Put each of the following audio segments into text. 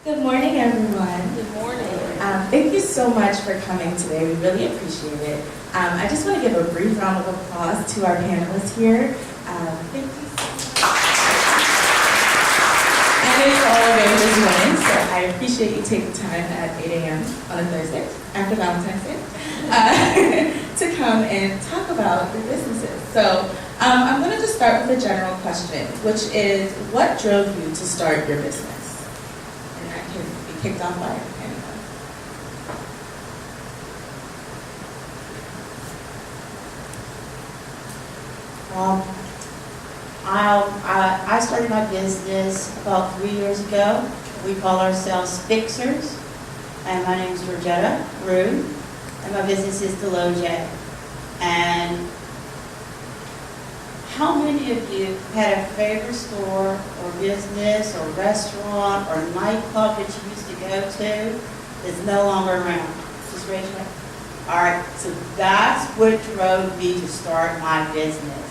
Good morning, everyone. Good morning. Thank you so much for coming today. We really appreciate it. I just want to give a brief round of applause to our panelists here. Thank you so much. I know you're all very busy women, so I appreciate you taking time at 8 a.m. on a Thursday, after Valentine's Day, to come and talk about your businesses. So I'm going to just start with a general question, which is, what drove you to start your business? And that can be kicked off by anyone. I started my business about 3 years ago. We call ourselves Fixers, and my name is Georgetta, and my business is Deloje. And how many of you had a favorite store or business or restaurant or nightclub that you used to go to that's no longer around? Just raise your hand. All right, so that's what drove me to start my business.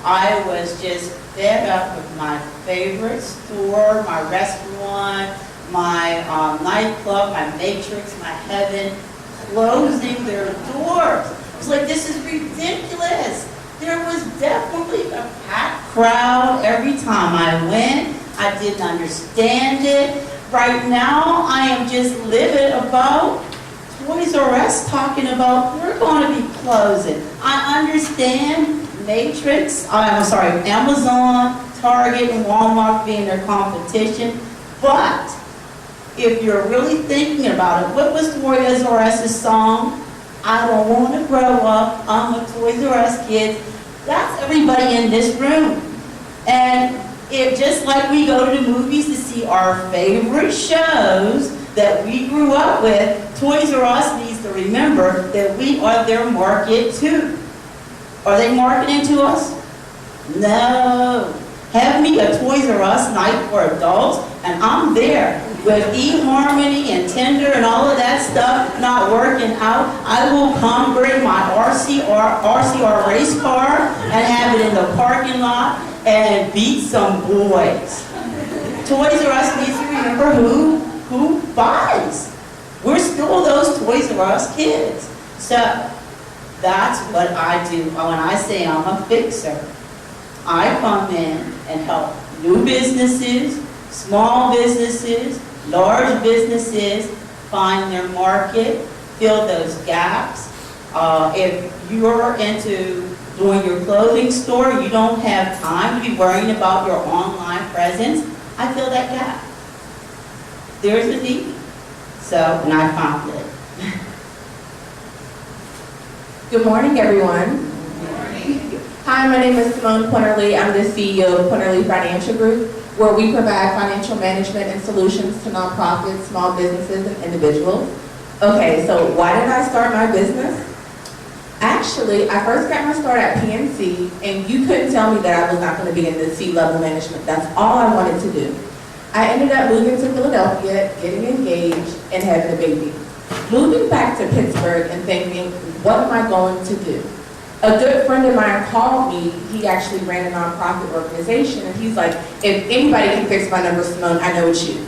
I was just fed up with my favorite store, my restaurant, my nightclub, my Matrix, my Heaven, closing their doors. I was like, this is ridiculous. There was definitely a packed crowd every time I went. I didn't understand it. Right now, I am just livid about Toys R Us talking about we're going to be closing. I understand Amazon, Target, and Walmart being their competition, but if you're really thinking about it, what was Toys R Us's song? I don't want to grow up, I'm a Toys R Us kid. That's everybody in this room. And it just like we go to the movies to see our favorite shows that we grew up with, Toys R Us needs to remember that we are their market too. Are they marketing to us? No. Have me a Toys R Us night for adults, and I'm there with eHarmony and Tinder and all of that stuff not working out. I will come bring my RCR race car and have it in the parking lot and beat some boys. Toys R Us needs to remember who buys. We're still those Toys R Us kids. So that's what I do. When I say I'm a fixer, I come in and help new businesses, small businesses, large businesses find their market, fill those gaps. If you're into doing your clothing store, you don't have time to be worrying about your online presence, I fill that gap. There's a need. So, and I found it. Good morning, everyone. Good morning. Hi, my name is Simone Quinterly. I'm the CEO of Quinterly Financial Group, where we provide financial management and solutions to nonprofits, small businesses, and individuals. Okay, so why did I start my business? Actually, I first got my start at PNC, and you couldn't tell me that I was not going to be in the C-level management. That's all I wanted to do. I ended up moving to Philadelphia, getting engaged, and having a baby. Moving back to Pittsburgh and thinking, what am I going to do? A good friend of mine called me. He actually ran a nonprofit organization, and he's like, if anybody can fix my number, Simone, I know it's you.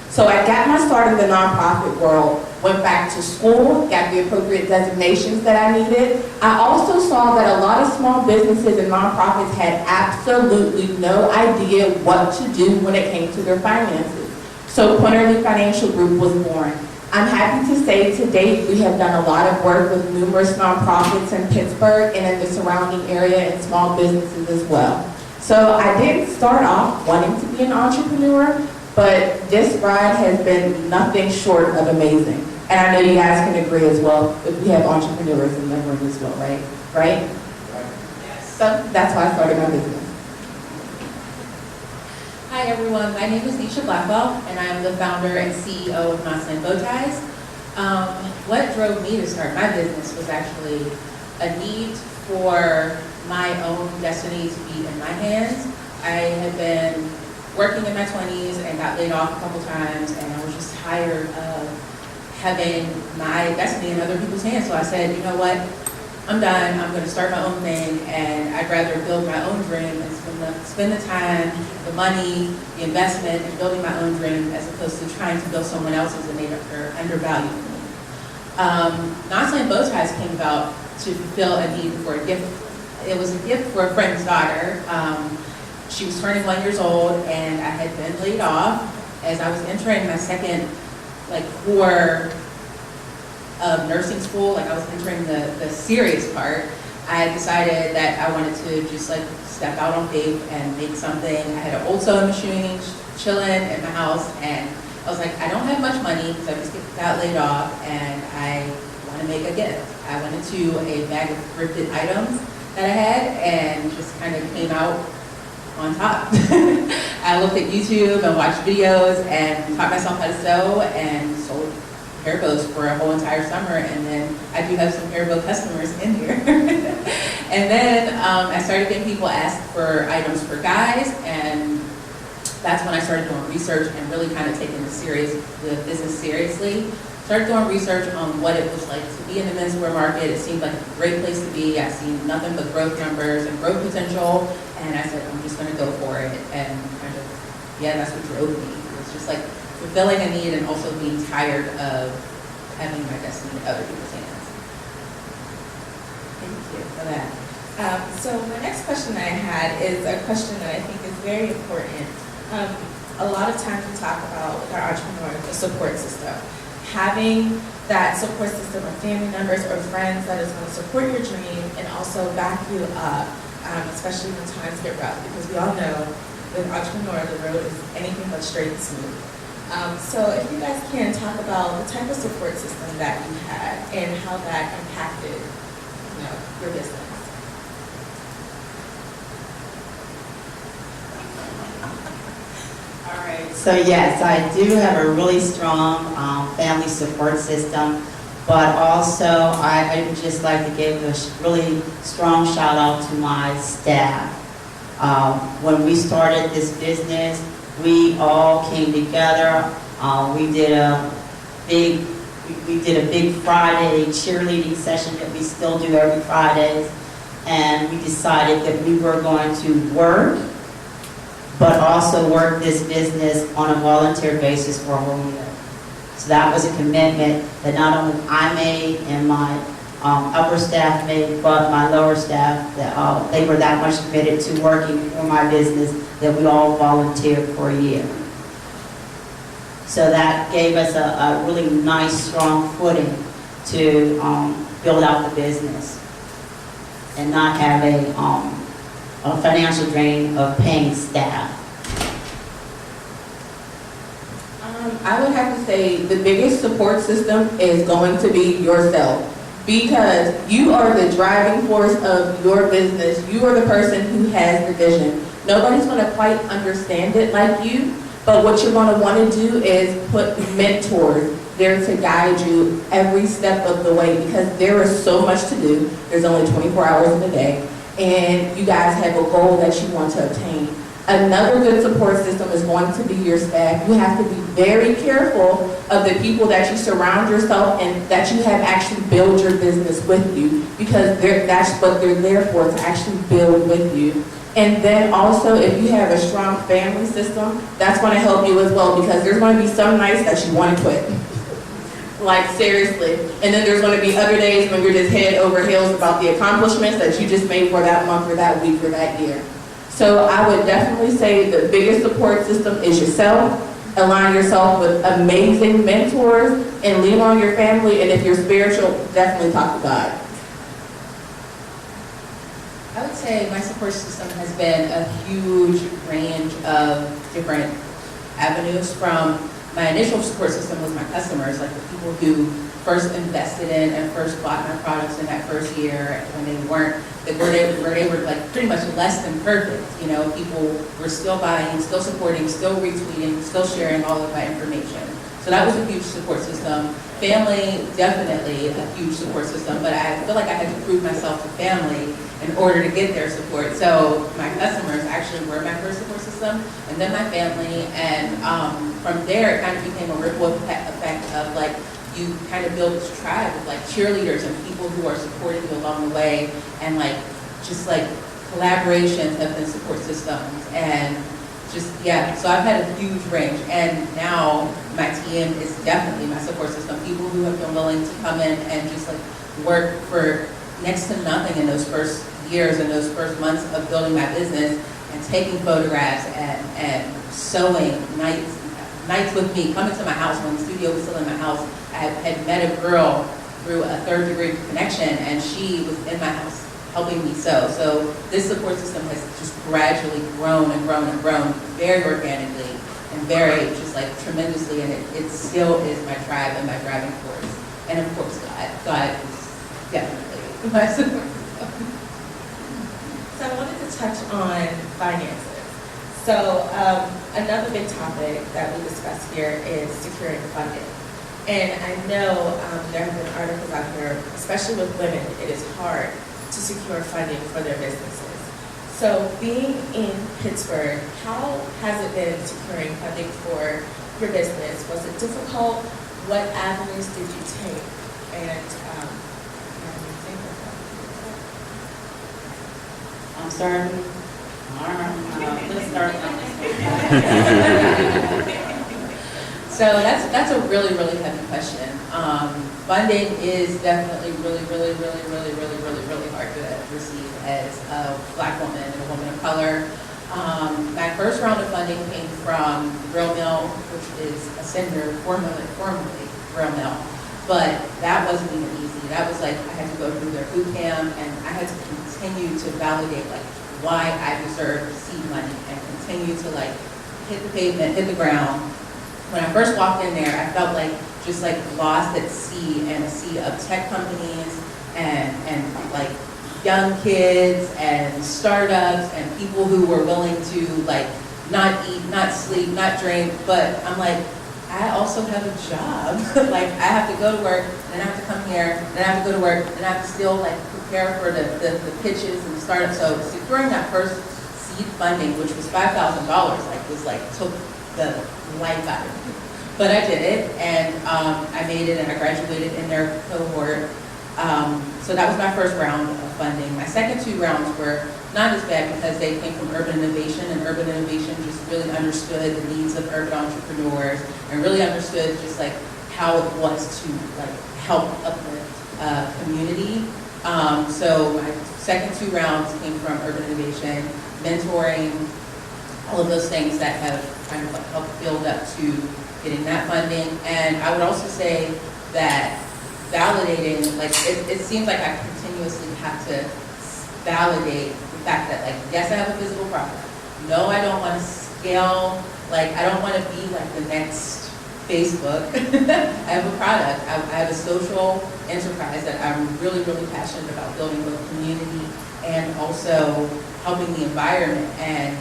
So I got my start in the nonprofit world, went back to school, got the appropriate designations that I needed. I also saw that a lot of small businesses and nonprofits had absolutely no idea what to do when it came to their finances. So Quinterly Financial Group was born. I'm happy to say to date we have done a lot of work with numerous nonprofits in Pittsburgh and in the surrounding area and small businesses as well. So I didn't start off wanting to be an entrepreneur, but this ride has been nothing short of amazing. And I know you guys can agree as well, if we have entrepreneurs in the room as well, right? Right? Yes. So that's why I started my business. Hi everyone, my name is Nisha Blackwell, and I'm the founder and CEO of Knots and Bow Ties. What drove me to start my business was actually a need for my own destiny to be in my hands. I had been working in my 20s and got laid off a couple times, and I was just tired of having my destiny in other people's hands. So I said, you know what, I'm done, I'm gonna start my own thing, and I'd rather build my own dream and spend the time, the money, the investment in building my own dream as opposed to trying to build someone else's and they're undervalued me. Non-slam bow ties came about to fulfill a need for a gift. It was a gift for a friend's daughter. She was turning 1 year old, and I had been laid off as I was entering my second core of nursing school. Like I was entering the serious part. I decided that I wanted to just step out on faith and make something. I had an old sewing machine chilling at my house, and I was like, I don't have much money because I just got laid off, and I want to make a gift. I went into a bag of thrifted items that I had and just kind of came out on top. I looked at YouTube and watched videos and taught myself how to sew and sold hair bows for a whole entire summer, and then I do have some hair bow customers in here. And then I started getting people ask for items for guys, and that's when I started doing research and really kind of taking the business seriously. Started doing research on what it was like to be in the menswear market. It seemed like a great place to be. I seen nothing but growth numbers and growth potential, and I said, I'm just gonna go for it. And kind of, that's what drove me. It was just fulfilling a need and also being tired of having my destiny in other people's hands. Thank you for that. So my next question that I had is a question that I think is very important. A lot of times we talk about with our entrepreneurs, the support system. Having that support system of family members or friends that is going to support your dream and also back you up, especially when times get rough, because we all know with entrepreneur, the road is anything but straight and smooth. So if you guys can talk about the type of support system that you had and how that impacted, your business. All right, so yes, I do have a really strong family support system, but also I would just like to give a really strong shout out to my staff. When we started this business, we all came together. We did a big Friday cheerleading session that we still do every Friday, and we decided that we were going to work, but also work this business on a volunteer basis for a whole year. So that was a commitment that not only I made and my upper staff made, but my lower staff, that they were that much committed to working for my business that we all volunteered for a year. So that gave us a really nice, strong footing to build out the business and not have a financial drain of paying staff. I would have to say the biggest support system is going to be yourself, because you are the driving force of your business. You are the person who has the vision. Nobody's going to quite understand it like you, but what you're going to want to do is put mentors there to guide you every step of the way, because there is so much to do. There's only 24 hours in a day, and you guys have a goal that you want to obtain. Another good support system is going to be your staff. You have to be very careful of the people that you surround yourself and that you have actually build your business with you, because that's what they're there for, to actually build with you. And then also, if you have a strong family system, that's going to help you as well, because there's going to be some nights that you want to quit. Like, seriously. And then there's going to be other days when you're just head over heels about the accomplishments that you just made for that month or that week or that year. So I would definitely say the biggest support system is yourself. Align yourself with amazing mentors and lean on your family. And if you're spiritual, definitely talk to God. I would say my support system has been a huge range of different avenues. From my initial support system was my customers, like the people who first invested in and first bought my products in that first year when they weren't, where they were like pretty much less than perfect. People were still buying, still supporting, still retweeting, still sharing all of my information. So that was a huge support system. Family, definitely a huge support system, but I feel like I had to prove myself to family in order to get their support. So my customers actually were my first support system, and then my family, and from there it kind of became a ripple effect of you kind of build this tribe of like cheerleaders and people who are supporting you along the way, and like just like collaborations have been support systems, and just, yeah, so I've had a huge range, and now my team is definitely my support system. People who have been willing to come in and just like work for next to nothing in those first years and those first months of building my business, and taking photographs and sewing nights with me, coming to my house when the studio was still in my house. I had met a girl through a third-degree connection, and she was in my house helping me sew. So this support system has just gradually grown and grown and grown very organically and very just like tremendously, and it still is my tribe and my driving force. And of course God is definitely my support system. So I wanted to touch on finances. So another big topic that we discussed here is securing funding. And I know there have been articles out here, especially with women, it is hard to secure funding for their businesses. So being in Pittsburgh, how has it been securing funding for your business? Was it difficult? What avenues did you take? And I'm starting. All right, let's start. So that's a really, really heavy question. Funding is definitely really hard to receive as a Black woman and a woman of color. My first round of funding came from Grill Mill, which is a Cinder, formerly Grill Mill. But that wasn't even easy. That was like, I had to go through their boot camp, and I had to continue to validate like why I deserved seed money, and continue to like hit the pavement, hit the ground. When I first walked in there, I felt like just like lost at sea, and a sea of tech companies and like young kids and startups and people who were willing to like not eat, not sleep, not drink. But I'm like, I also have a job. Like I have to go to work, then I have to come here, then I have to go to work, then I have to still like prepare for the pitches and the startups. So securing that first seed funding, which was $5,000, like was like took the life out of me. But I did it, and I made it, and I graduated in their cohort. So that was my first round of funding. My second two rounds were not as bad because they came from Urban Innovation, and Urban Innovation just really understood the needs of urban entrepreneurs, and really understood just like how it was to like help uplift community. So my second two rounds came from Urban Innovation, mentoring, all of those things that have kind of like helped build up to getting that funding. And I would also say that validating, like it seems like I continuously have to validate the fact that like, yes, I have a physical product. No, I don't want to scale, like I don't want to be like the next Facebook. I have a product. I have a social enterprise that I'm really passionate about building both community and also helping the environment. And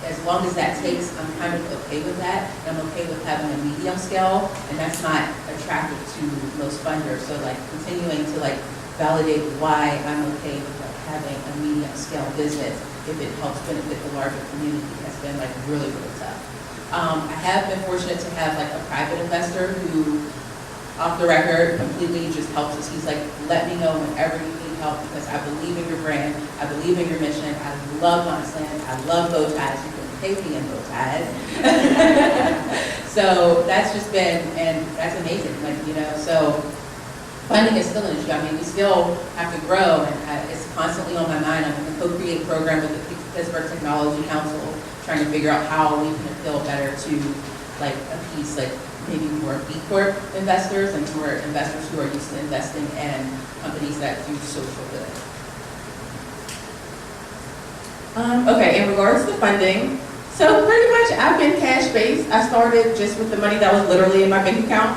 as long as that takes, I'm kind of okay with that. And I'm okay with having a medium scale, and that's not attractive to most funders. So like continuing to like validate why I'm okay with like having a medium scale business if it helps benefit the larger community has been like really tough. I have been fortunate to have like a private investor who, off the record, completely just helps us. He's like, let me know whenever you need help because I believe in your brand, I believe in your mission, I love Mossland, I love bow ties, you can pay me in bow ties. So that's just been, and that's amazing, like, you know, so funding is still an issue. I mean, we still have to grow, and it's constantly on my mind. I'm in the co-create program with the Pittsburgh Technology Council, trying to figure out how we can appeal better to like appease like maybe more B Corp investors and more investors who are used to investing in companies that do social good. Okay, in regards to funding, so pretty much I've been cash-based. I started just with the money that was literally in my bank account.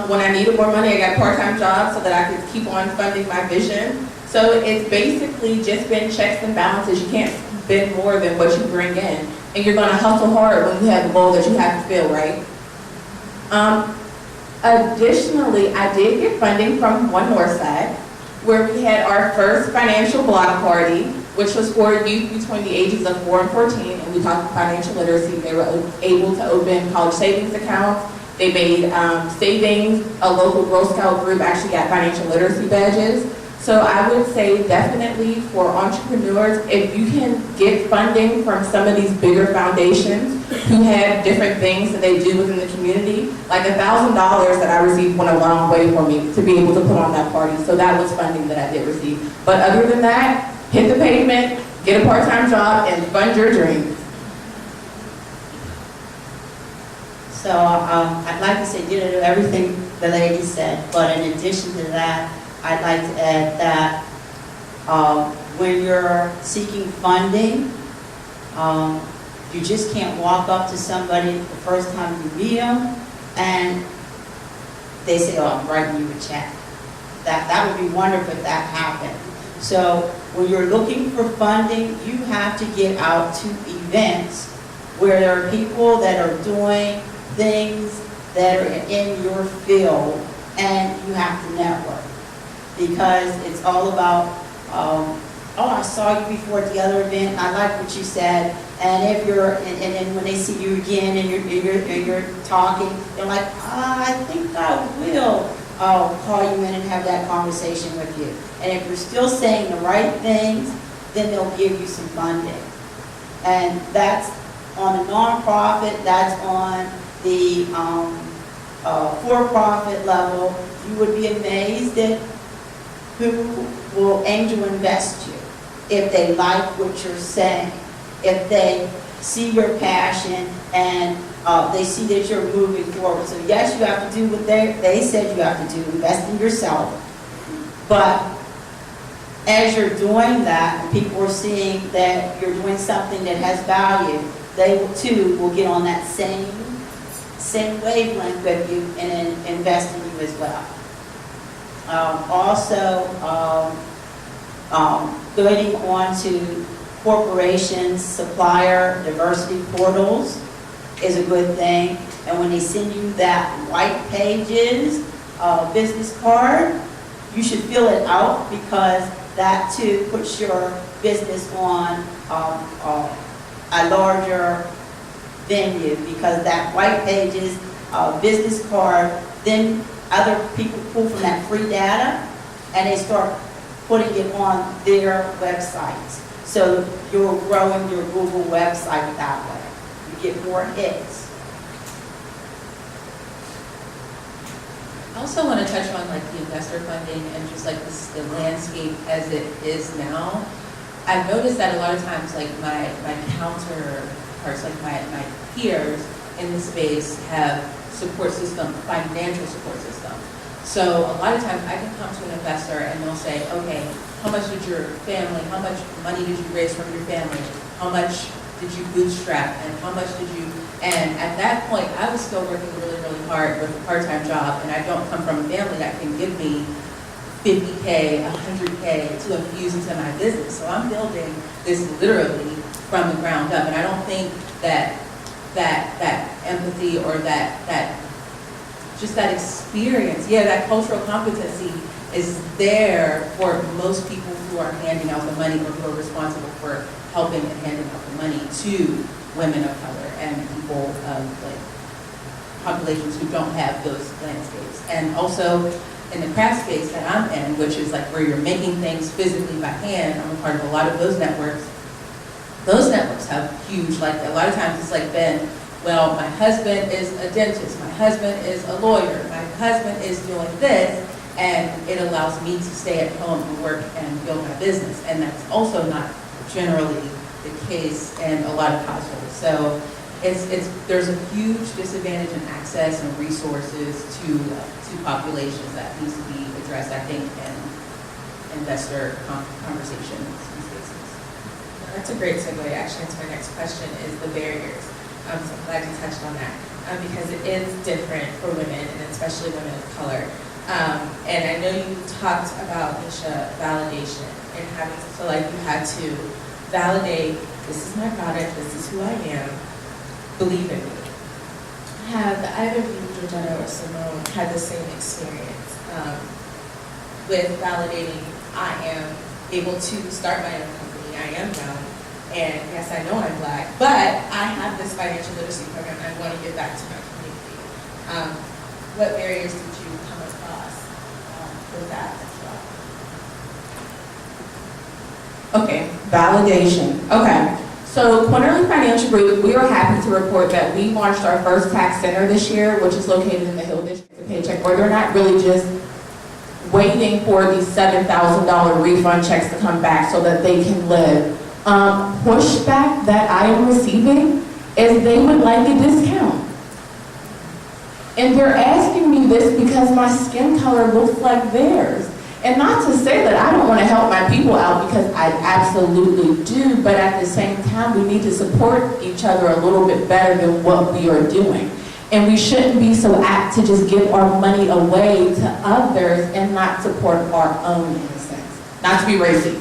When I needed more money, I got a part-time job so that I could keep on funding my vision. So it's basically just been checks and balances. You can't spend more than what you bring in. And you're gonna hustle hard when you have a goal that you have to fill, right? Additionally, I did get funding from One Northside, where we had our first financial block party, which was for youth between the ages of 4 and 14, and we talked financial literacy. They were able to open college savings accounts They made savings. A local Girl Scout group actually got financial literacy badges. So I would say definitely for entrepreneurs, if you can get funding from some of these bigger foundations who have different things that they do within the community, like $1,000 that I received went a long way for me to be able to put on that party. So that was funding that I did receive. But other than that, hit the pavement, get a part-time job, and fund your dreams. So I'd like to say, everything the lady said, but in addition to that, I'd like to add that when you're seeking funding, you just can't walk up to somebody the first time you meet them and they say, oh, I'm writing you a check. That would be wonderful if that happened. So when you're looking for funding, you have to get out to events where there are people that are doing things that are in your field, and you have to network. Because it's all about, oh, I saw you before at the other event, and I like what you said, and if you're, and then when they see you again and you're talking, they're like, I think I will call you in and have that conversation with you. And if you're still saying the right things, then they'll give you some funding. And that's on a nonprofit, that's on the for-profit level. You would be amazed at who will angel invest you if they like what you're saying, if they see your passion and they see that you're moving forward. So yes, you have to do what they said you have to do, invest in yourself. But as you're doing that, and people are seeing that you're doing something that has value, they too will get on that same wavelength with you and invest in you as well. Going on to corporations, supplier diversity portals is a good thing. And when they send you that white pages business card, you should fill it out, because that too puts your business on a larger venue, because that white pages business card, then other people pull from that free data and they start putting it on their websites. So you're growing your Google website that way. You get more hits. I also want to touch on like the investor funding and just like the landscape as it is now. I've noticed that a lot of times like my counterparts, like my peers in the space have support system, financial support system. So a lot of times I can come to an investor and they'll say, okay, how much did your family, how much money did you raise from your family? How much did you bootstrap and how much did you, and at that point I was still working really, really hard with a part-time job, and I don't come from a family that can give me $50K, $100K to infuse into my business. So I'm building this literally from the ground up, and I don't think that empathy or that just that experience, that cultural competency is there for most people who are handing out the money or who are responsible for helping and handing out the money to women of color and people of like populations who don't have those landscapes. And also in the craft space that I'm in, which is like where you're making things physically by hand, I'm a part of a lot of those networks. Those networks have huge, like a lot of times it's like been, well, my husband is a dentist, my husband is a lawyer, my husband is doing this, and it allows me to stay at home and work and build my business. And that's also not generally the case in a lot of households. So there's a huge disadvantage in access and resources to populations that needs to be addressed, I think, in investor conversations and spaces. That's a great segue actually into my next question is the barriers. So I'm glad you touched on that because it is different for women and especially women of color. And I know you talked about, Nisha, validation and having to feel like you had to validate, this is my product, this is who I am, believe in me. Have either of you, Georgetta or Simone, had the same experience with validating, I am able to start my own company, I am young, and yes, I know I'm Black, but I have this financial literacy program I want to give back to my community. What barriers did you come across with that as well? Okay, validation. Okay, so Quinterly Financial Group, we are happy to report that we launched our first tax center this year, which is located in the Hill District, the Paycheck, where they're not really just waiting for these $7,000 refund checks to come back so that they can live. Pushback that I am receiving is they would like a discount. And they're asking me this because my skin color looks like theirs. And not to say that I don't want to help my people out, because I absolutely do, but at the same time, we need to support each other a little bit better than what we are doing. And we shouldn't be so apt to just give our money away to others and not support our own, in a sense. Not to be racy.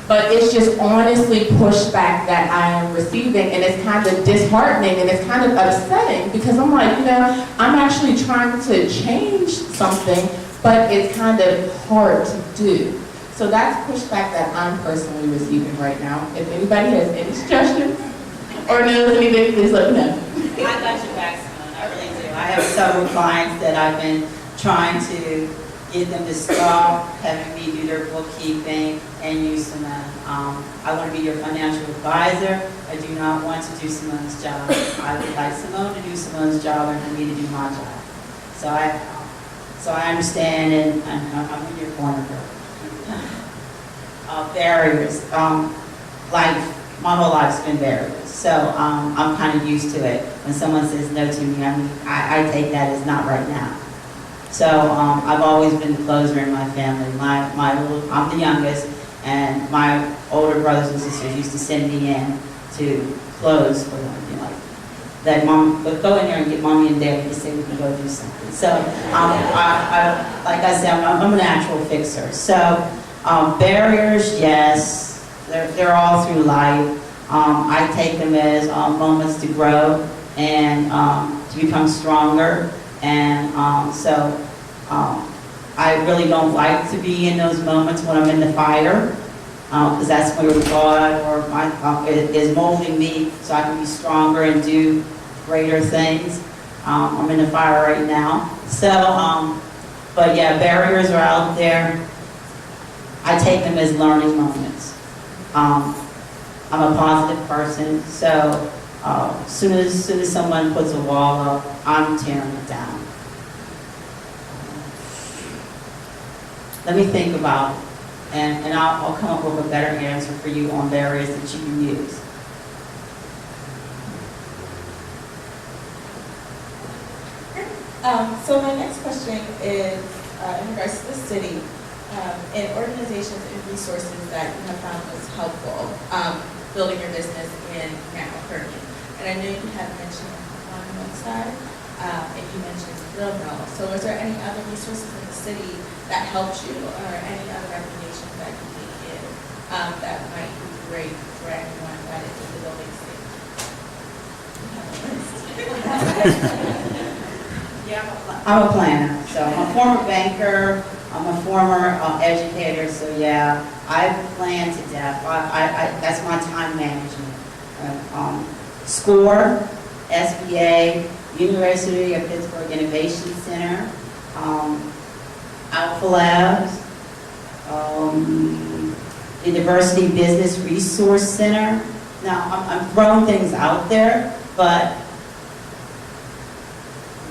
But it's just honestly pushback that I am receiving, and it's kind of disheartening and it's kind of upsetting, because I'm like, I'm actually trying to change something, but it's kind of hard to do. So that's pushback that I'm personally receiving right now. If anybody has any suggestions or knows anything, please let me know. I got your back, Simone, I really do. I have several clients that I've been trying to get them to stop having me do their bookkeeping and use Simone. I want to be your financial advisor. I do not want to do Simone's job. I would like Simone to do Simone's job and for me to do my job. So I understand, and I'm in your corner, girl. Barriers. Life, my whole life's been barriers. So I'm kind of used to it. When someone says no to me, I take that as not right now. So I've always been the closer in my family. I'm the youngest, and my older brothers and sisters used to send me in to close for them. That mom, but go in there and get mommy and daddy to say we can go do something. So like I said, I'm a natural fixer. So barriers, yes, they're all through life. I take them as moments to grow and to become stronger. And I really don't like to be in those moments when I'm in the fire, because that's where God is molding me so I can be stronger and do greater things. I'm in the fire right now. So, but yeah, barriers are out there. I take them as learning moments. I'm a positive person, so soon as someone puts a wall up, I'm tearing it down. Let me think about it, and I'll come up with a better answer for you on barriers that you can use. So my next question is in regards to the city and organizations and resources that you have found most helpful building your business in now currently. And I know you had mentioned on one side, and you mentioned Grill Mill. So is there any other resources in the city that helped you, or any other recommendations that you can give that might be great for anyone that is in the building state? I'm a planner, so I'm a former banker, I'm a former educator, so yeah, I plan to death. That's my time management. SCORE, SBA, University of Pittsburgh Innovation Center, Alpha Labs, the Diversity Business Resource Center. Now, I'm throwing things out there, but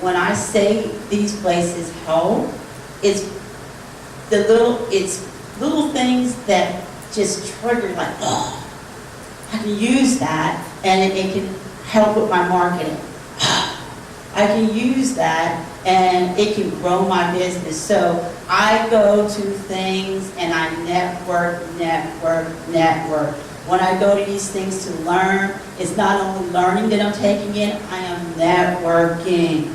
when I say these places help, it's little things that just trigger, like, oh, I can use that, and it can help with my marketing. I can use that, and it can grow my business. So I go to things and I network. When I go to these things to learn, it's not only learning that I'm taking in, I am networking.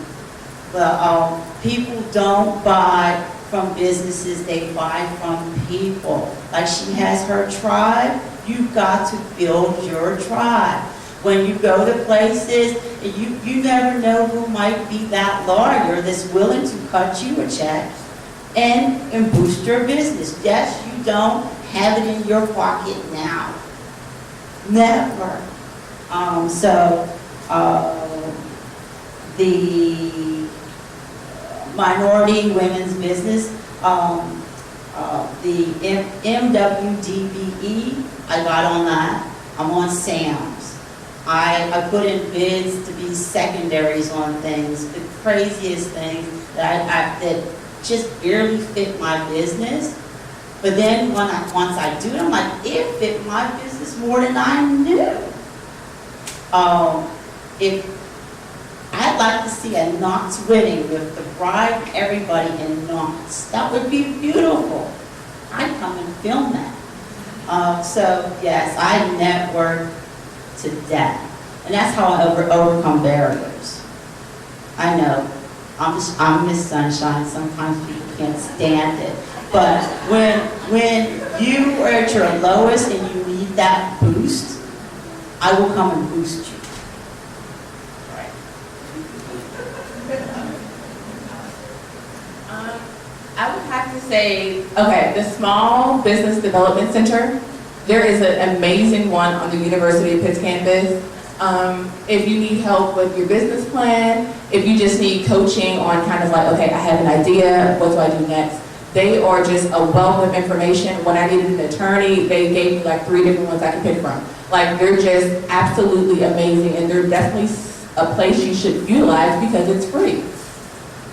But people don't buy from businesses, they buy from people. Like she has her tribe, you've got to build your tribe. When you go to places, you never know who might be that lawyer that's willing to cut you a check and boost your business. Yes, you don't have it in your pocket now. Network. the minority women's business, the MWDBE, I got on that. I'm on SAMS. I put in bids to be secondaries on things, the craziest things that just barely fit my business. But then once I do it, I'm like, it fit my business more than I knew. If I'd like to see a Knox wedding with the bride, everybody in Knox. That would be beautiful. I'd come and film that. So yes, I network to death. And that's how I overcome barriers. I know, I'm Miss Sunshine, sometimes people can't stand it. But when you are at your lowest and you need that boost, I will come and boost you. I would have to say, okay, the Small Business Development Center, there is an amazing one on the University of Pitt's campus. If you need help with your business plan, if you just need coaching on kind of like, okay, I have an idea, what do I do next? They are just a wealth of information. When I needed an attorney, they gave me like 3 different ones I could pick from. Like, they're just absolutely amazing, and they're definitely a place you should utilize because it's free.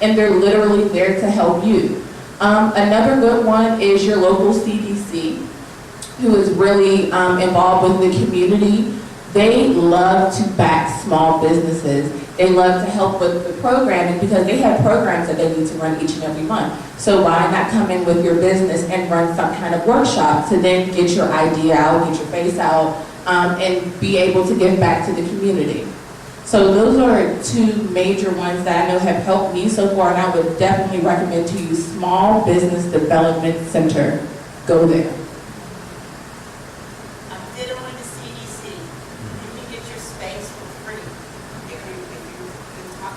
And they're literally there to help you. Another good one is your local CDC, who is really involved with the community. They love to back small businesses. They love to help with the programming because they have programs that they need to run each and every month. So why not come in with your business and run some kind of workshop to then get your idea out, get your face out, and be able to give back to the community. So those are 2 major ones that I know have helped me so far, and I would definitely recommend to you Small Business Development Center. Go there. I'm ditto with the CDC. You can get your space for free if you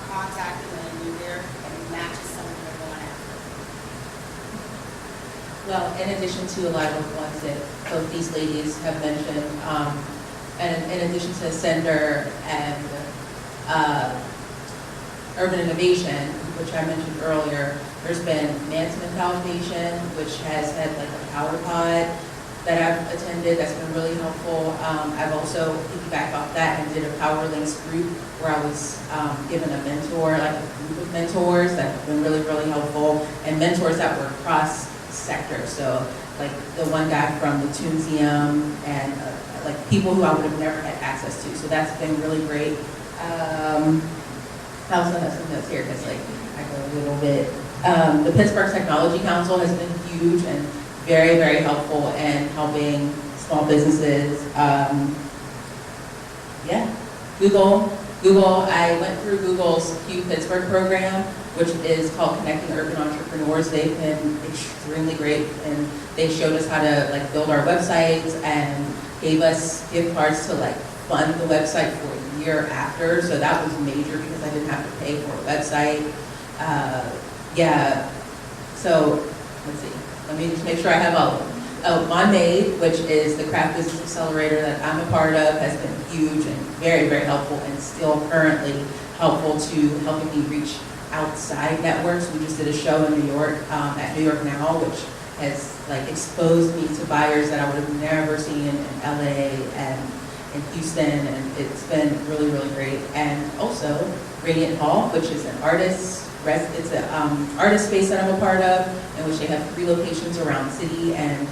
contact them and you're there and it matches something they're going after. Well, in addition to a lot of ones that both these ladies have mentioned, and in addition to Sender and Urban Innovation, which I mentioned earlier, there's been Mansman Foundation, which has had like a power pod that I've attended that's been really helpful. I've also piggybacked off that and did a Power Links group where I was given a mentor, like a group of mentors that have been really, really helpful, and mentors that were cross sector. So like the one guy from the Toonseum and like people who I would have never had access to. So that's been really great. I also have some notes here because like I go a little bit. The Pittsburgh Technology Council has been huge and very, very helpful in helping small businesses. Google, I went through Google's Q Pittsburgh program, which is called Connecting Urban Entrepreneurs. They've been extremely great, and they showed us how to like build our websites and gave us gift cards to like fund the website for a year after. So that was major because I didn't have to pay for a website. So let's see. Let me just make sure I have all of them. Monmade, which is the craft business accelerator that I'm a part of, has been huge and very, very helpful, and still currently helpful to helping me reach outside networks. We just did a show in New York at New York Now, which has like exposed me to buyers that I would have never seen in LA and in Houston, and it's been really, really great. And also Radiant Hall, which is an artist. It's an artist space that I'm a part of, in which they have 3 locations around the city. And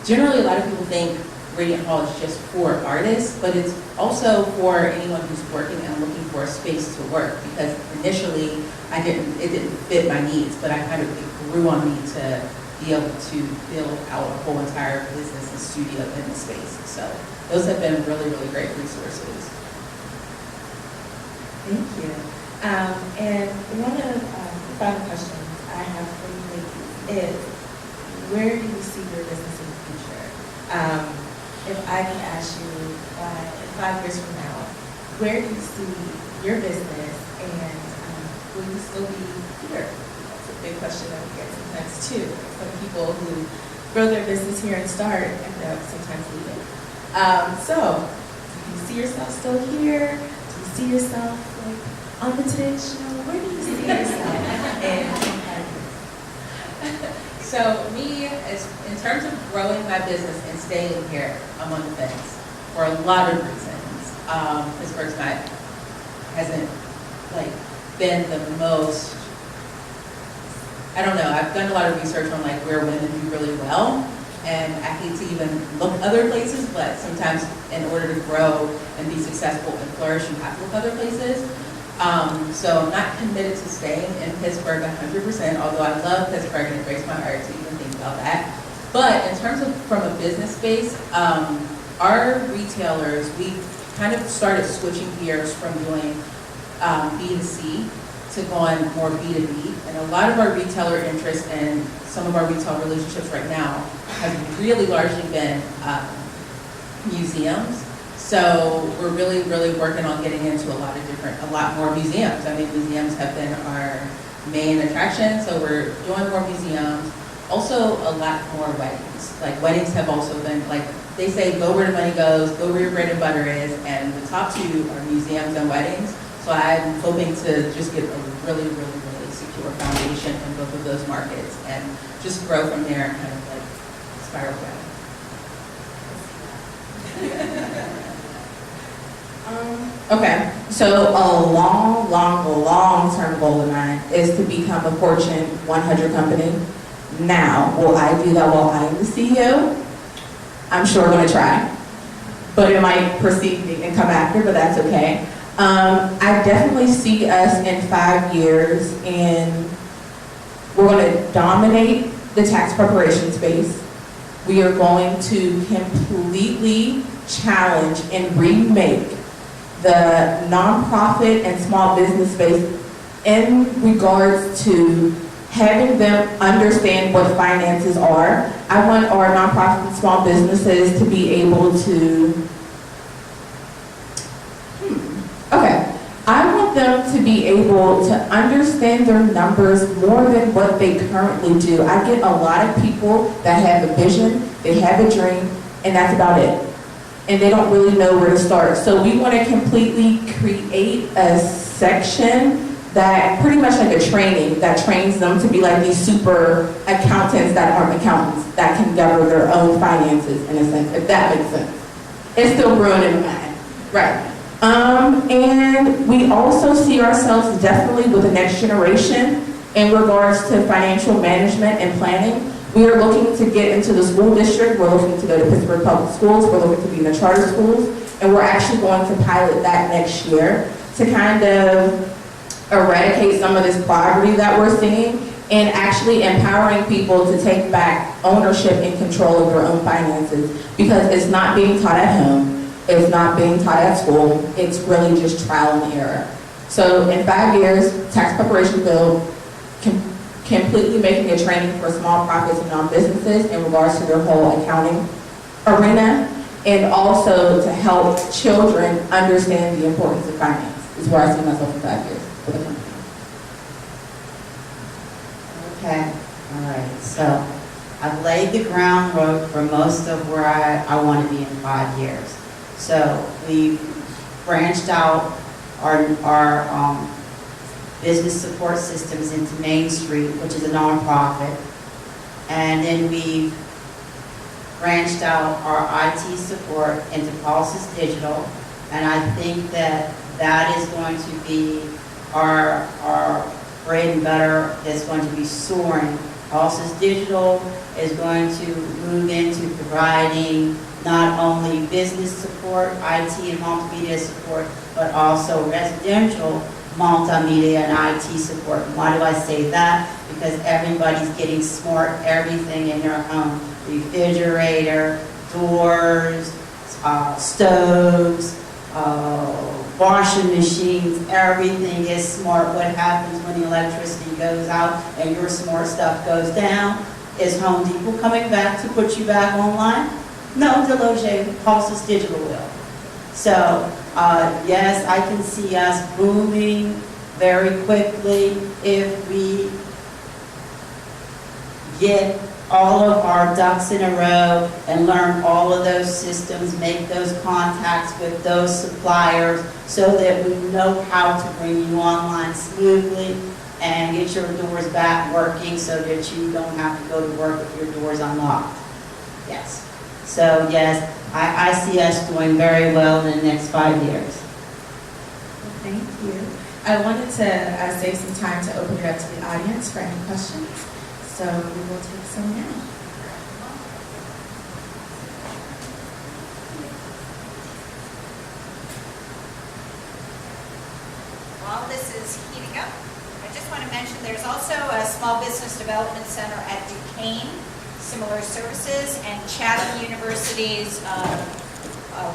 generally, a lot of people think Radiant Hall is just for artists, but it's also for anyone who's working and looking for a space to work. Because initially, it didn't fit my needs, but it grew on me to be able to build out a whole entire business and studio in the space. So those have been really, really great resources. Thank you. And one of the final questions I have for you ladies is, where do you see your business in the future? If I could ask you, in 5 years from now, where do you see your business, and will you still be here? That's a big question that we get sometimes too. Some people who grow their business here and start end up sometimes leaving. So, do you see yourself still here? Do you see yourself like on the Today Show, where do you see yourself? So me, in terms of growing my business and staying here, I'm on the fence for a lot of reasons. Pittsburgh's hasn't like been the most, I don't know, I've done a lot of research on like where women do really well, and I hate to even look other places, but sometimes in order to grow and be successful and flourish, you have to look other places. So I'm not committed to staying in Pittsburgh 100%, although I love Pittsburgh and it breaks my heart to even think about that. But in terms of from a business space, our retailers, we kind of started switching gears from doing B2C to going more B2B. And a lot of our retailer interest and some of our retail relationships right now have really largely been museums. So we're really, really working on getting into a lot more museums. I mean, museums have been our main attraction, so we're doing more museums. Also, a lot more weddings. Like, weddings have also been, like, they say, go where the money goes, go where your bread and butter is, and the top two are museums and weddings. So I'm hoping to just get a really, really, really secure foundation in both of those markets and just grow from there and kind of like spiral down. Okay, so a long-term goal of mine is to become a Fortune 100 company. Now, will I do that while I'm the CEO? I'm sure I'm gonna try, but it might precede me and come after, but that's okay. I definitely see us in 5 years and we're gonna dominate the tax preparation space. We are going to completely challenge and remake the nonprofit and small business space in regards to having them understand what finances are. I want our nonprofit and small businesses to be able to, I want them to be able to understand their numbers more than what they currently do. I get a lot of people that have a vision, they have a dream, and that's about it. And they don't really know where to start. So we want to completely create a section that pretty much like a training that trains them to be like these super accountants that aren't accountants, that can govern their own finances in a sense, if that makes sense. It's still brewing in my mind. Right. And we also see ourselves definitely with the next generation in regards to financial management and planning. We are looking to get into the school district. We're looking to go to Pittsburgh Public Schools. We're looking to be in the charter schools. And we're actually going to pilot that next year to kind of eradicate some of this poverty that we're seeing and actually empowering people to take back ownership and control of their own finances, because it's not being taught at home. It's not being taught at school. It's really just trial and error. So in 5 years, tax preparation bill, completely making a training for small profits and non-businesses in regards to their whole accounting arena, and also to help children understand the importance of finance is where I see myself in 5 years for the company. Okay, all right, so I've laid the groundwork for most of where I want to be in 5 years. So we've branched out our business support systems into Main Street, which is a nonprofit. And then we've branched out our IT support into Pulse's Digital. And I think that that is going to be our bread and butter that's going to be soaring. Pulse's Digital is going to move into providing not only business support, IT and multimedia support, but also residential multimedia and IT support. And why do I say that? Because everybody's getting smart, everything in their home. Refrigerator, doors, stoves, washing machines, everything is smart. What happens when the electricity goes out and your smart stuff goes down? Is Home Depot coming back to put you back online? No, Deloje, Pulse's Digital will. So, yes, I can see us booming very quickly if we get all of our ducks in a row and learn all of those systems, make those contacts with those suppliers so that we know how to bring you online smoothly and get your doors back working so that you don't have to go to work with your doors unlocked. Yes. So yes, I see us doing very well in the next 5 years. Thank you. I wanted to save some time to open it up to the audience for any questions, so we will take some now. While this is heating up, I just want to mention there's also a small business development center at Duquesne, similar services, and Chatham University's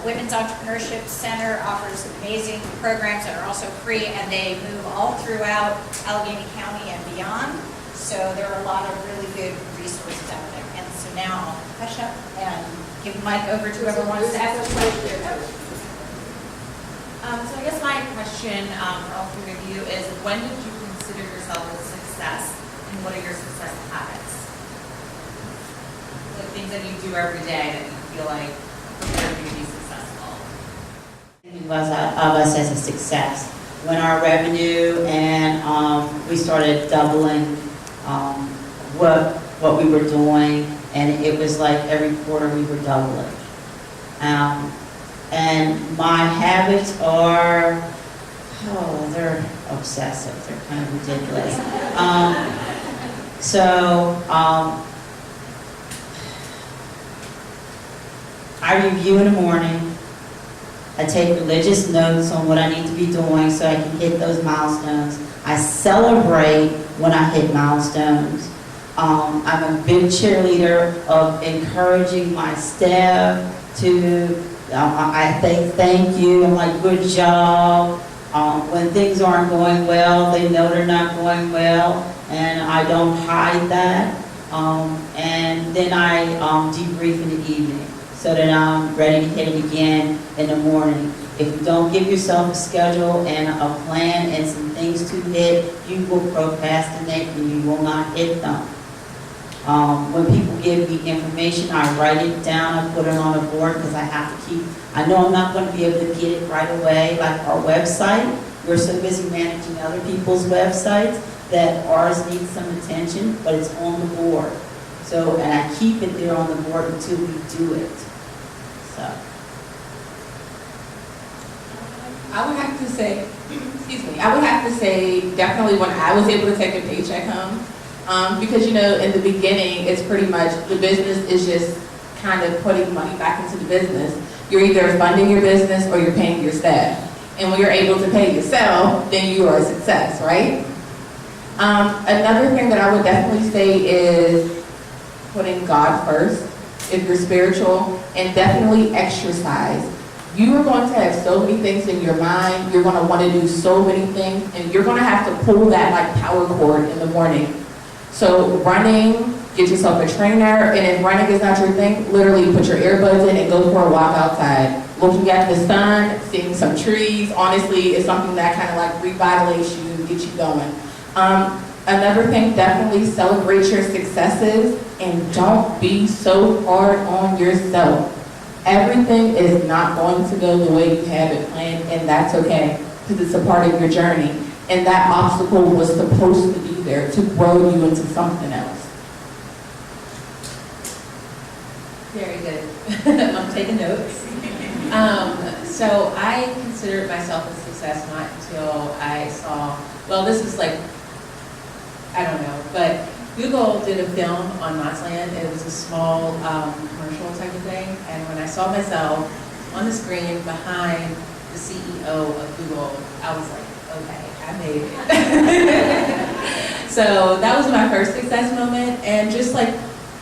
Women's Entrepreneurship Center offers amazing programs that are also free, and they move all throughout Allegheny County and beyond. So there are a lot of really good resources out there. And so now I'll hush up and give the mic over to whoever wants to ask a question. So I guess my question for all three of you is, when did you consider yourself a success, and what are your success habits? The things that you do every day that you feel like prepare you to be successful. Of us as a success. When our revenue and we started doubling what we were doing, and it was like every quarter we were doubling. And my habits are, they're obsessive. They're kind of ridiculous. I review in the morning. I take religious notes on what I need to be doing so I can hit those milestones. I celebrate when I hit milestones. I'm a big cheerleader of encouraging my staff to, I say thank you, I'm like, good job. When things aren't going well, they know they're not going well, and I don't hide that. And then I debrief in the evening so that I'm ready to hit it again in the morning. If you don't give yourself a schedule and a plan and some things to hit, you will procrastinate and you will not hit them. When people give me information, I write it down, I put it on a board because I have to keep, I know I'm not going to be able to get it right away, like our website. We're so busy managing other people's websites that ours needs some attention, but it's on the board. So, and I keep it there on the board until we do it. So. I would have to say, excuse me, I would have to say definitely when I was able to take a paycheck home. Because, you know, in the beginning, it's pretty much the business is just kind of putting money back into the business. You're either funding your business or you're paying your staff. And when you're able to pay yourself, then you are a success, right? Another thing that I would definitely say is putting God first, if you're spiritual, and definitely exercise. You are going to have so many things in your mind. You're going to want to do so many things, and you're going to have to pull that like power cord in the morning. So running, get yourself a trainer, and if running is not your thing, literally put your earbuds in and go for a walk outside. Looking at the sun, seeing some trees, honestly, is something that kind of like revitalizes you and gets you going. Another thing, definitely celebrate your successes and don't be so hard on yourself. Everything is not going to go the way you have it planned, and that's okay, because it's a part of your journey. And that obstacle was supposed to be there to grow you into something else. Very good. I'm taking notes. So I considered myself a success not until I saw, well, this is like, I don't know, but Google did a film on Knotsland. It was a small commercial type of thing. And when I saw myself on the screen behind the CEO of Google, I was like, okay, I made it. So that was my first success moment. And just like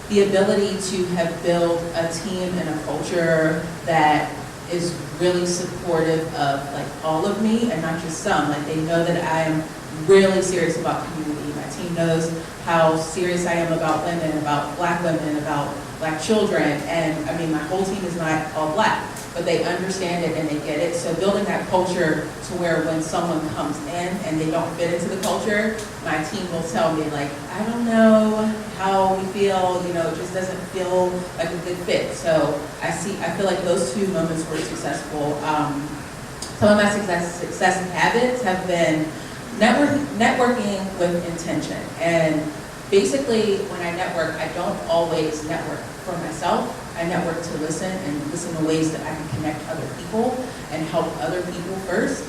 the ability to have built a team and a culture that is really supportive of like all of me and not just some. Like they know that I am really serious about community. My team knows how serious I am about women, about Black women, about Black children. And I mean, my whole team is not all Black, but but they understand it and they get it. So building that culture to where when someone comes in and they don't fit into the culture, my team will tell me like, I don't know how we feel, you know, it just doesn't feel like a good fit. So I feel like those two moments were successful. Some of my success habits have been networking with intention. And basically, when I network, I don't always network for myself. I network to listen and listen to ways that I can connect other people and help other people first.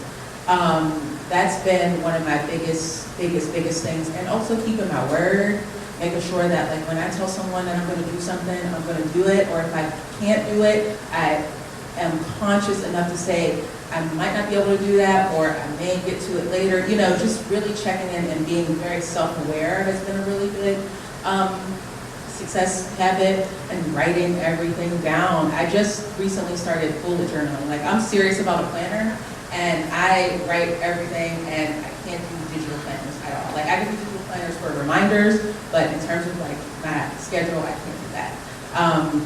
That's been one of my biggest things. And also keeping my word, making sure that like when I tell someone that I'm going to do something, I'm going to do it. Or if I can't do it, I am conscious enough to say, I might not be able to do that, or I may get to it later. You know, just really checking in and being very self-aware has been a really good success habit, and writing everything down. I just recently started bullet journaling. Like, I'm serious about a planner, and I write everything, and I can't do digital planners at all. Like, I can do digital planners for reminders, but in terms of like my schedule, I can't do that.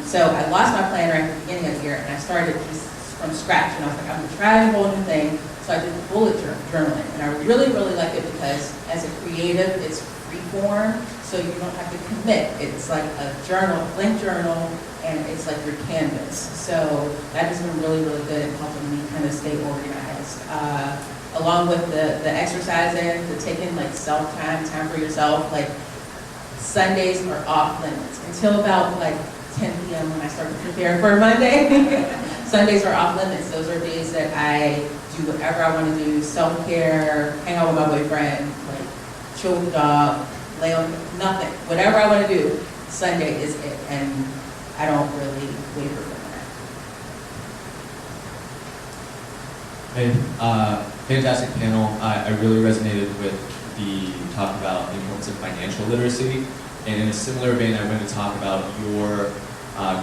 So I lost my planner at the beginning of the year, and I started just from scratch, and I was like, I'm gonna try a whole new thing. So I did bullet journaling, and I really like it because as a creative, it's free form, so you don't have to commit. It's like a journal, blank journal, and it's like your canvas. So that has been really good at helping me kind of stay organized. Along with the exercising, the taking like time for yourself. Like Sundays are off limits until about like 10 p.m. when I start to prepare for Monday. Sundays are off limits. Those are days that I do whatever I want to do, self-care, hang out with my boyfriend, like chill with the dog, lay on nothing. Whatever I want to do, Sunday is it, and I don't really waver from that. Hey, fantastic panel. I really resonated with the talk about the importance of financial literacy. And in a similar vein, I wanted to talk about your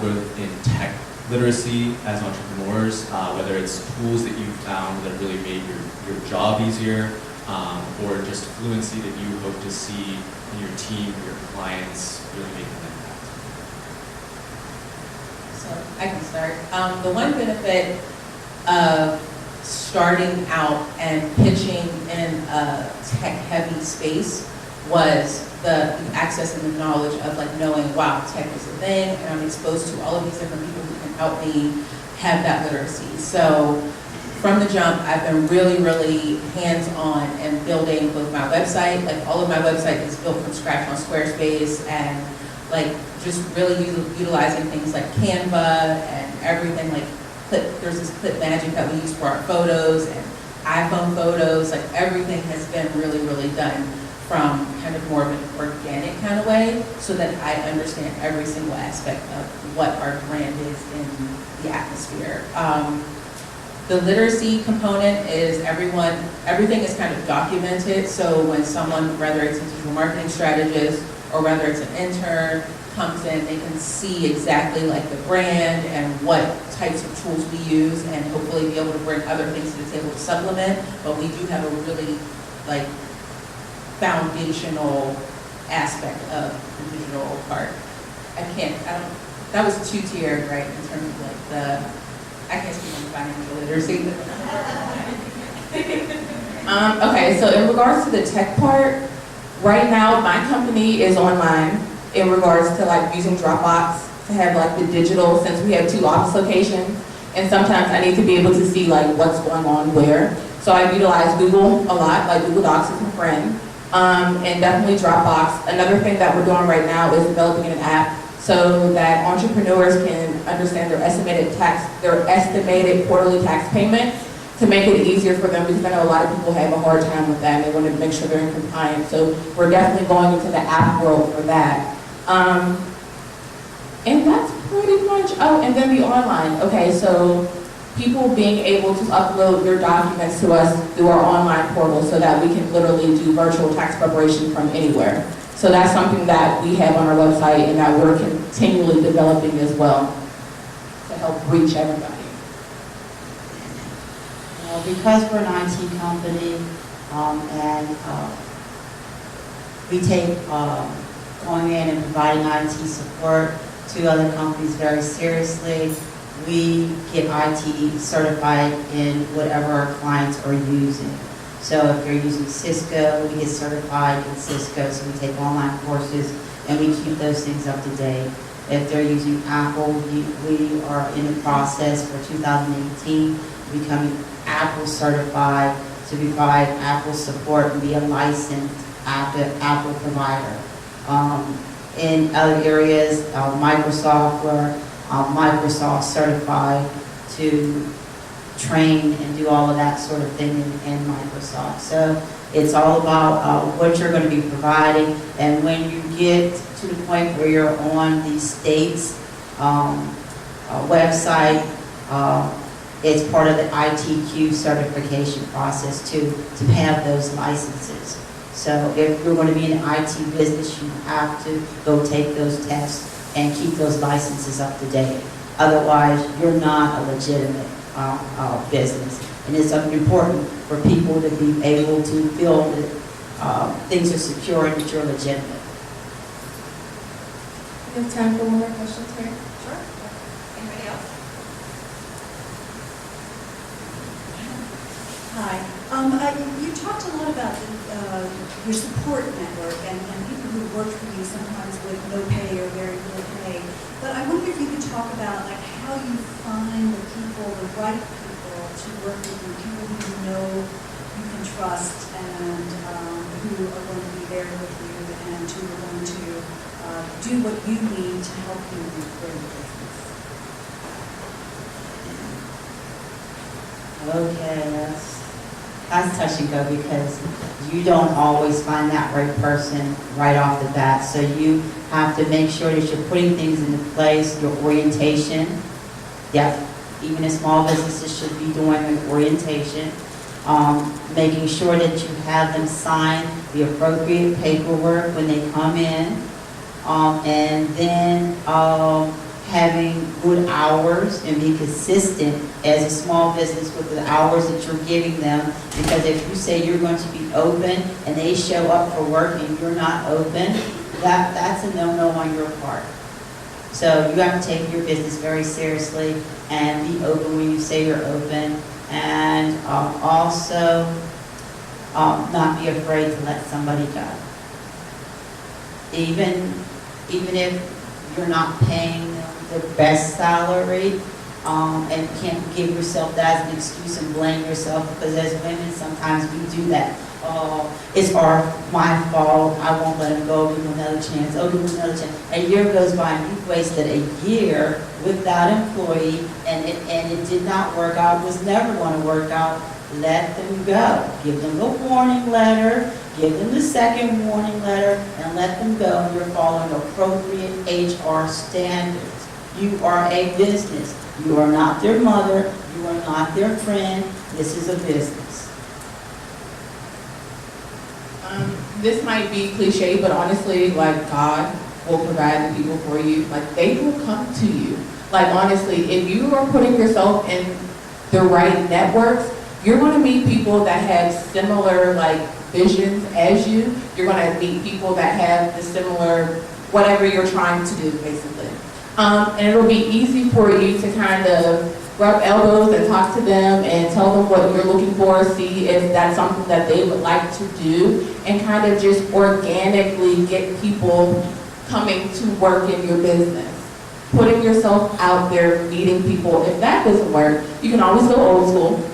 growth in tech literacy as entrepreneurs, whether it's tools that you've found that really made your job easier, or just fluency that you hope to see in your team or your clients really making an impact. So I can start. The one benefit of starting out and pitching in a tech-heavy space was the access and the knowledge of like knowing, wow, tech is a thing, and I'm exposed to all of these different people who can help me have that literacy. So from the jump, I've been really hands-on in building both my website, like all of my website is built from scratch on Squarespace, and like just really utilizing things like Canva and everything, like there's this Clip Magic that we use for our photos and iPhone photos, like everything has been really done from kind of more of an organic kind of way, so that I understand every single aspect of what our brand is in the atmosphere. The literacy component is everything is kind of documented, so when someone, whether it's a digital marketing strategist or whether it's an intern, comes in, they can see exactly like the brand and what types of tools we use, and hopefully be able to bring other things to the table to supplement. But we do have a really like foundational aspect of the digital part. That was two-tiered, right, in terms of like I can't speak on financial literacy. Okay, so in regards to the tech part, right now my company is online in regards to like using Dropbox to have like the digital, since we have 2 office locations, and sometimes I need to be able to see like what's going on where. So I utilize Google a lot, like Google Docs is my friend, and definitely Dropbox. Another thing that we're doing right now is developing an app so that entrepreneurs can understand their estimated quarterly tax payment, to make it easier for them, because I know a lot of people have a hard time with that and they want to make sure they're in compliance. So we're definitely going into the app world for that. And that's pretty much, and then the online. Okay, so people being able to upload their documents to us through our online portal so that we can literally do virtual tax preparation from anywhere. So that's something that we have on our website and that we're continually developing as well to help reach everybody. Well, because we're an IT company, and we take going in and providing IT support to other companies very seriously. we get IT certified in whatever our clients are using. So if they're using Cisco, we get certified in Cisco, so we take online courses and we keep those things up to date. If they're using Apple, we are in the process for 2018 becoming Apple certified to provide Apple support and be a licensed Apple provider. In other areas, Microsoft, we're Microsoft certified to train and do all of that sort of thing in Microsoft. So it's all about what you're going to be providing, and when you get to the point where you're on the state's website, it's part of the ITQ certification process to have those licenses. So if you're going to be in the IT business, you have to go take those tests and keep those licenses up to date. Otherwise, you're not a legitimate business. And it's important for people to be able to feel that things are secure and that you're legitimate. We have time for one more question, Terry. Sure. Anybody else? Hi. You talked a lot about your support network and people who work for you sometimes with no pay or very little pay. But I wonder if you could talk about like how you find the people, the right people to work with you, people who you know you can trust and who are going to be there with you and who are going to do what you need to help you grow your business. Okay, that's touch and go because you don't always find that right person right off the bat. So you have to make sure that you're putting things into place, your orientation. Yeah, even small businesses should be doing an orientation. Making sure that you have them sign the appropriate paperwork when they come in. And then having good hours and be consistent as a small business with the hours that you're giving them. Because if you say you're going to be open and they show up for work and you're not open, that's a no-no on your part. So you have to take your business very seriously and be open when you say you're open. And also not be afraid to let somebody go. Even if you're not paying them the best salary, and can't give yourself that as an excuse and blame yourself, because as women sometimes we do that. Oh, it's my fault, I won't let him go, give him another chance, give him another chance. A year goes by and you've wasted a year with that employee and it did not work out, was never going to work out. Let them go. Give them the warning letter, give them the second warning letter, and let them go. And you're following appropriate HR standards. You are a business. You are not their mother. You are not their friend. This is a business. This might be cliche, but honestly, like God will provide the people for you. Like they will come to you. Like honestly, if you are putting yourself in the right networks, you're going to meet people that have similar like visions as you. You're going to meet people that have the similar whatever you're trying to do, basically. And it'll be easy for you to kind of rub elbows and talk to them and tell them what you're looking for, see if that's something that they would like to do, and kind of just organically get people coming to work in your business. Putting yourself out there, meeting people. If that doesn't work, you can always go old school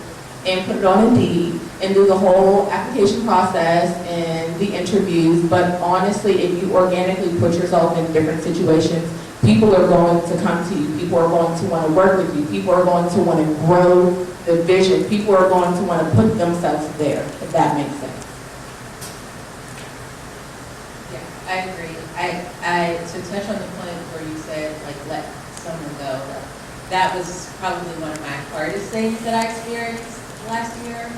and put it on Indeed and do the whole application process and the interviews. But honestly, if you organically put yourself in different situations, people are going to come to you. People are going to want to work with you. People are going to want to grow the vision. People are going to want to put themselves there, if that makes sense. Yeah, I agree. To touch on the point where you said, like, let someone go, that was probably one of my hardest things that I experienced last year.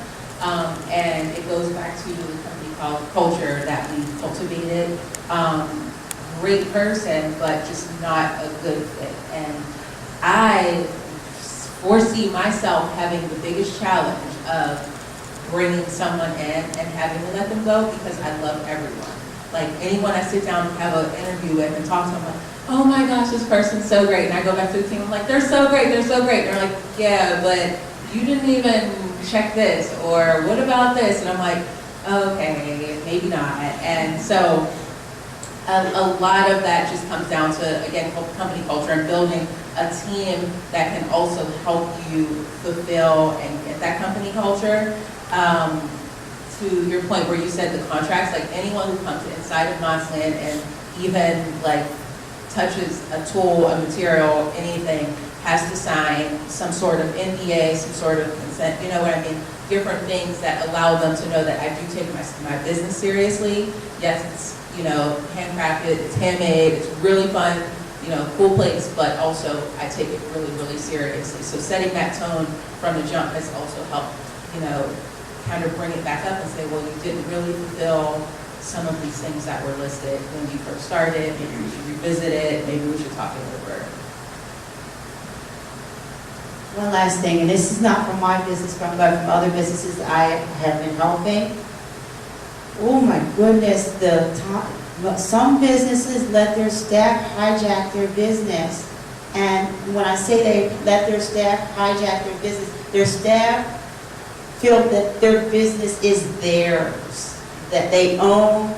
And it goes back to the company called Culture that we cultivated. Great person, but just not a good fit. And I foresee myself having the biggest challenge of bringing someone in and having to let them go because I love everyone. like anyone I sit down and have an interview with and talk to them, like, oh my gosh, this person's so great. And I go back to the team, I'm like, they're so great, they're so great. And they're like, yeah, but you didn't even check this, or what about this? And I'm like, okay, maybe not. And so a lot of that just comes down to, again, company culture and building a team that can also help you fulfill and get that company culture. To your point where you said the contracts, like anyone who comes inside of Mossland and even like touches a tool, a material, anything, has to sign some sort of NDA, some sort of consent, you know what I mean? Different things that allow them to know that I do take my business seriously. Yes, it's, you know, handcrafted, it's handmade, it's really fun, you know, cool place, but also I take it really, really seriously. So setting that tone from the jump has also helped, you know, kind of bring it back up and say, well, you didn't really fulfill some of these things that were listed when you first started. Maybe we should revisit it. Maybe we should talk it over. One last thing, and this is not from my business, but from other businesses I have been helping. Oh my goodness, some businesses let their staff hijack their business. And when I say they let their staff hijack their business, their staff feel that their business is theirs, that they own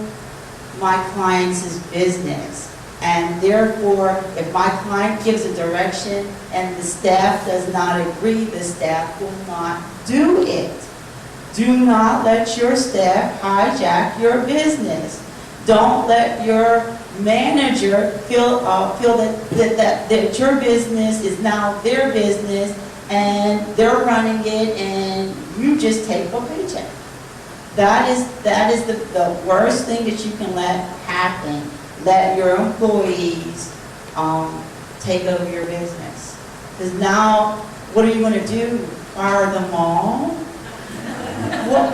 my client's business. And therefore, if my client gives a direction and the staff does not agree, the staff will not do it. Do not let your staff hijack your business. Don't let your manager feel that your business is now their business and they're running it and you just take a paycheck. That is the worst thing that you can let happen. Let your employees take over your business. Because now, what are you going to do? Fire them all? Well,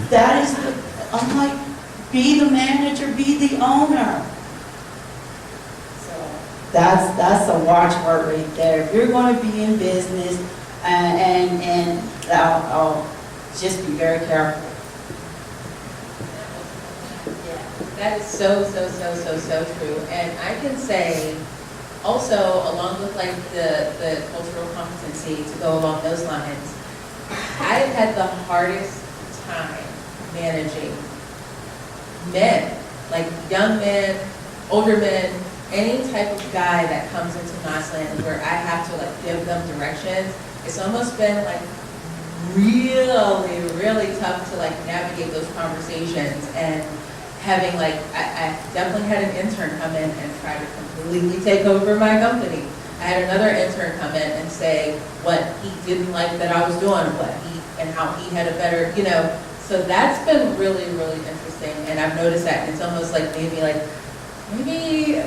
that is, I'm like, be the manager, be the owner. So that's a watchword right there. If you're going to be in business, and just be very careful. That is so true. And I can say also, along with like the cultural competency to go along those lines, I've had the hardest time managing men, like young men, older men, any type of guy that comes into Mossland where I have to like give them directions. It's almost been like really tough to like navigate those conversations. And having like, I definitely had an intern come in and try to completely take over my company. I had another intern come in and say what he didn't like that I was doing, and how he had a better, you know. So that's been really interesting, and I've noticed that it's almost like maybe,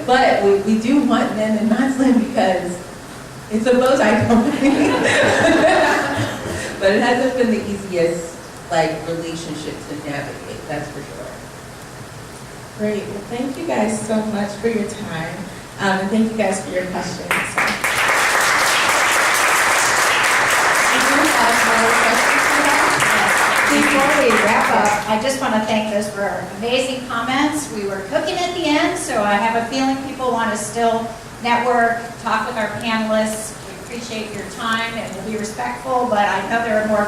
but we do want men in Mossland because it's a bow tie company. But it hasn't been the easiest like relationship to navigate, that's for sure. Great. Well, thank you guys so much for your time, and thank you guys for your questions. Before we wrap up, I just want to thank those for amazing comments. We were cooking at the end, so I have a feeling people want to still network, talk with our panelists. We appreciate your time and we'll be respectful, but I know there are more